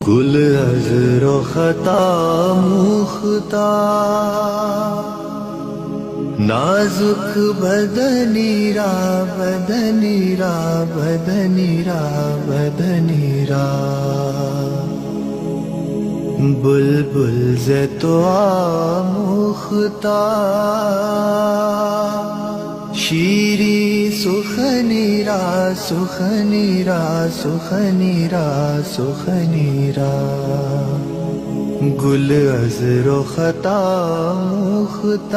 گل عذر و خطا مختار، نازک بدنی را بدنی را بدنی را بدنی را، بلبل ز تو آموختار، شیری سخنی را سخنی را سخنی را سخنی را، گل عذر و خطا مختار،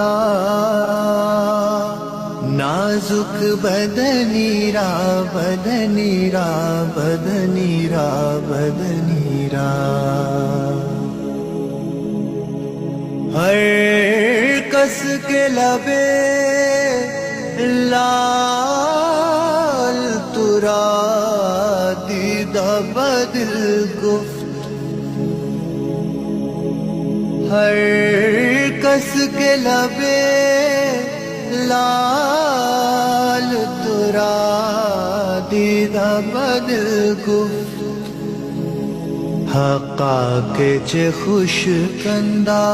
نازک بدنی را بدنی را بدنی را بدنی را، ہر کس کے لبے لال ترا دیدہ بدل گفت، ہر کس کے لبے لال ترا دیدہ بدل گفت، حقا کے چه خوش کندا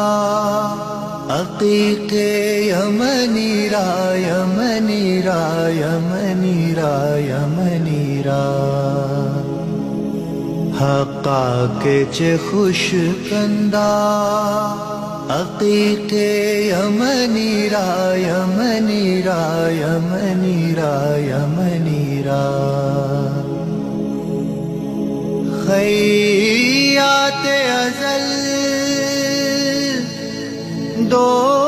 عقیق یمنی را یمنی را یمنی را یمنی را، حقا کے چه خوش کندا عقیق یمنی را یمنی را یمنی را یمنی را، خیات ازل دوختہ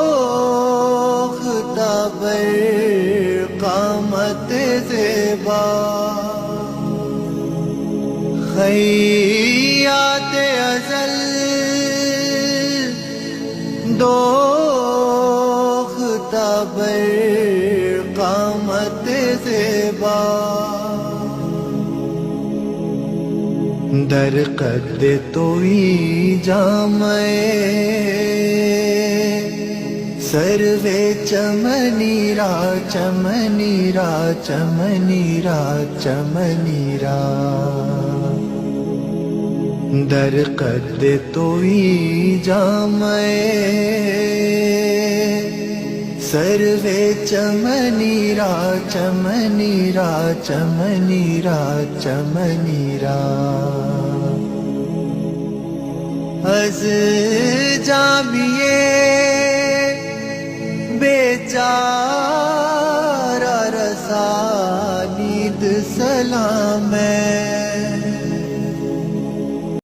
بر قامت زیبا، خیات ازل دوختہ بر قامت زیبا، در قد توئی جامع سرو چمنی را چمنی را چمنی را چمنی را، در قد توئی جامع سرو چمنی را چمنی را چمنی را چمنی را، از جامیے بیچارہ